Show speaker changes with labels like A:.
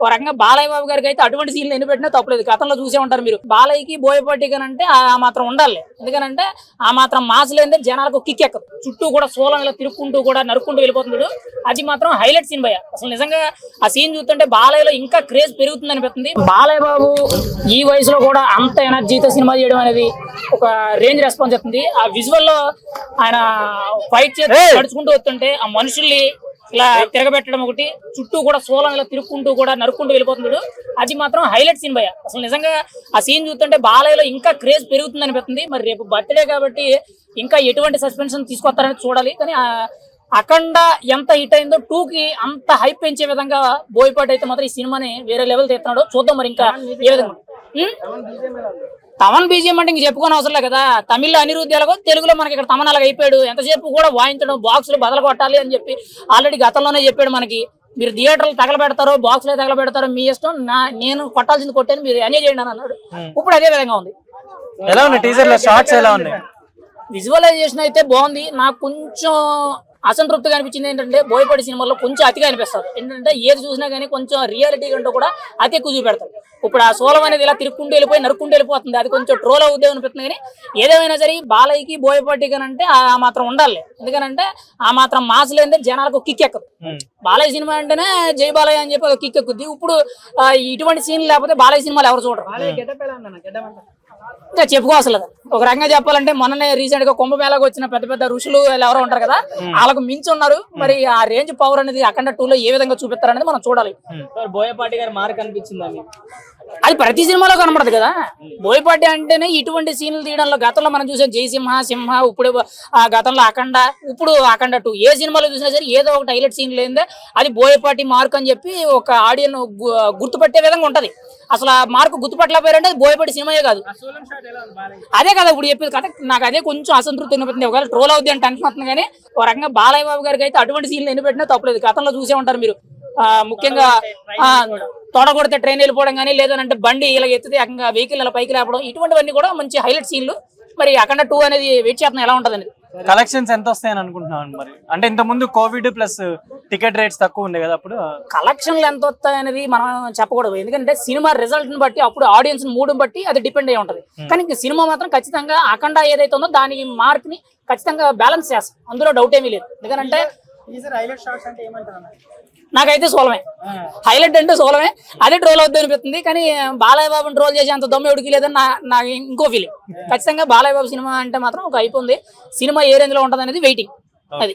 A: ఒక రకంగా బాలయ్య బాబు గారికి అయితే అటువంటి సీన్లు ఎన్ని పెట్టినా తప్పలేదు. గతంలో చూసే ఉంటారు మీరు. బాలయ్యకి బోయపాటి అంటే ఆ మాత్రం ఉండాలి. ఎందుకనంటే ఆ మాత్రం మాస్ లేదే జనాలకు కిక్ ఎక్కదు. చుట్టూ కూడా సోలం ఇలా తిరుక్కుంటూ కూడా నరుక్కుంటూ వెళ్ళిపోతుంది. అది మాత్రం హైలైట్ సీన్ భయ్య. అసలు నిజంగా ఆ సీన్ చూస్తుంటే బాలయ్యలో ఇంకా క్రేజ్ పెరుగుతుంది అనిపిస్తుంది. బాలయ్య బాబు ఈ వయసులో కూడా అంత ఎనర్జీతో సినిమా చేయడం అనేది ఒక రేంజ్ రెస్పాన్స్ అవుతుంది. ఆ విజువల్ లో ఆయన ఫైట్ చేసి నడుచుకుంటూ వస్తుంటే ఆ మనుషుల్ని ఇలా తిరగబెట్టడం ఒకటి, చుట్టూ కూడా సోలం ఇలా తిరుక్కుంటూ కూడా నరుక్కుంటూ వెళ్ళిపోతున్నాడు. అది మాత్రం హైలైట్ సీన్ భయ్య. అసలు నిజంగా ఆ సీన్ చూస్తుంటే బాలయ్యలో ఇంకా క్రేజ్ పెరుగుతుంది అనిపిస్తుంది. మరి రేపు బర్త్డే కాబట్టి ఇంకా ఎటువంటి సస్పెన్షన్ తీసుకొస్తారని చూడాలి. కానీ అఖండ ఎంత హిట్ అయిందో 2కి అంత హైప్ పెంచే విధంగా బోయపాటి అయితే మాత్రం ఈ సినిమాని వేరే లెవెల్ తెస్తున్నాడు. చూద్దాం మరి ఇంకా ఏ విధంగా. తమన్ బీజిఎం అంటే ఇంక చెప్పుకోని అవసరం లేదు కదా. తమిళ్లో అనిరుద్ధ్ ఎలాగో తెలుగులో మనకి ఇక్కడ తమన్ అలాగ అయిపోయాడు. ఎంతసేపు కూడా వాయించడం, బాక్సులు బదలు కొట్టాలి అని చెప్పి ఆల్రెడీ గతంలోనే చెప్పాడు మనకి. మీరు థియేటర్లు తగలబెడతారో బాక్సులే తగలబెడతారో మీ ఇష్టం, నేను కొట్టాల్సింది కొట్టాను, మీరు ఎంజాయ్ చేయండి అని అన్నాడు. ఇప్పుడు అదే విధంగా ఉంది.
B: ఎలా ఉన్నాయి టీజర్ లో షార్ట్స్ ఎలా ఉన్నాయి?
A: విజువలైజేషన్ అయితే బాగుంది. నాకు కొంచెం అసంతృప్తిగా అనిపించింది ఏంటంటే బోయపాటి సినిమాలో కొంచెం అతిగా అనిపిస్తారు. ఏంటంటే ఏది చూసినా కానీ కొంచెం రియాలిటీ కంటూ కూడా అతి ఎక్కువ చూపెడతారు. ఇప్పుడు ఆ సోలం అనేది ఇలా తిరుక్కుంటూ వెళ్ళిపోయి నరుక్కుంటూ వెళ్ళిపోతుంది. అది కొంచెం ట్రోల్ అవుద్దే అనిపిస్తుంది. కానీ ఏదేమైనా సరే బాలయ్యకి బోయపాటి అంటే ఆ మాత్రం ఉండాలి. ఎందుకనంటే ఆ మాత్రం మాస్ లేదే జనాలకు కిక్ ఎక్కదు. బాలయ్య సినిమా అంటేనే జై బాలయ్య అని చెప్పి ఒక కిక్ ఎక్కుద్ది. ఇప్పుడు ఇటువంటి సీన్ లేకపోతే బాలయ్య సినిమాలు ఎవరు చూడరు. ఇంకా చెప్పుకోవసలేదు. ఒక రకంగా చెప్పాలంటే మొన్ననే రీసెంట్ గా కుంభమేళకు వచ్చిన పెద్ద పెద్ద ఋషులు ఎవరో ఉంటారు కదా, వాళ్ళకు మించి ఉన్నారు. మరి ఆ రేంజ్ పవర్ అనేది అఖండ 2లో ఏ విధంగా చూపిస్తారనేది మనం చూడాలి.
B: బోయపాటి గారి మార్క్ అనిపించింది.
A: అది ప్రతి సినిమాలో కనబడదు కదా. బోయపాటి అంటేనే ఇటువంటి సీన్లు తీయడంలో గతంలో మనం చూసే జయసింహ, సింహ, ఇప్పుడు ఆ గతంలో అఖండ, ఇప్పుడు అఖండ 2 ఏ సినిమాలో చూసినా సరే ఏదో ఒకటి హైలైట్ సీన్ లేదే అది బోయపాటి మార్క్ అని చెప్పి ఒక ఆడియన్ గుర్తుపట్టే విధంగా ఉంటది. అసలు ఆ మార్కు గుర్తుపట్టలేకపోయారంటే అది బోయపాటి సినిమాయే కాదు. అదే కదా ఇప్పుడు చెప్పేది కదా. నాకు అదే కొంచెం అసంతృప్తి అనిపిస్తుంది. ఒకవేళ ట్రోల్ అవుద్ది అంటే అనిపిస్తుంది. కానీ ఒక రకంగా బాలయ్య బాబు గారికి అయితే అటువంటి సీన్లు ఎన్ని పెట్టినా తప్పలేదు. గతంలో చూసే ఉంటారు మీరు. ముఖ్యంగా తొడగొడితే ట్రైన్ వెళ్ళిపోవడం కానీ, లేదంటే బండి ఇలా ఎత్తితే ఏకంగా వెహికల్ ఇలా పైకి లేపడం, ఇటువంటివన్నీ కూడా మంచి హైలైట్ సీన్లు. మరి అఖండ 2 అనేది వెయిట్ చేస్తున్నాం ఎలా ఉంటుంది అనేది.
B: కలెక్షన్స్ ఎంత వస్తాయని అనుకుంటున్నాను మరి? అంటే ఇంత ముందు కోవిడ్ ప్లస్ టికెట్ రేట్స్ తక్కువ ఉండే కదా, అప్పుడు
A: కలెక్షన్లు ఎంత వస్తాయనేది మనం చెప్పకూడదు. ఎందుకంటే సినిమా రిజల్ట్ ని బట్టి, అప్పుడు ఆడియన్స్ మూడ్ బట్టి అది డిపెండ్ అయి ఉంటది. కానీ సినిమా మాత్రం ఖచ్చితంగా అఖండ ఏదైతే ఉందో దానికి మార్క్ ని ఖచ్చితంగా బ్యాలెన్స్ చేస్తాం, అందులో డౌట్ ఏమీ లేదు. ఎందుకంటే నాకైతే సోలమే హైలైట్ అంటే సోలమే. అదే ట్రోల్ అవుద్ది అనిపిస్తుంది. కానీ బాలయ్య బాబుని ట్రోల్ చేసే అంత దమ్ము ఎవడికి లేదని నాకు ఇంకో ఫీలింగ్. ఖచ్చితంగా బాలయ్య బాబు సినిమా అంటే మాత్రం ఒక అయిపోయింది. సినిమా ఏ రేంజ్ లో ఉంటుంది అనేది వెయిటింగ్. అది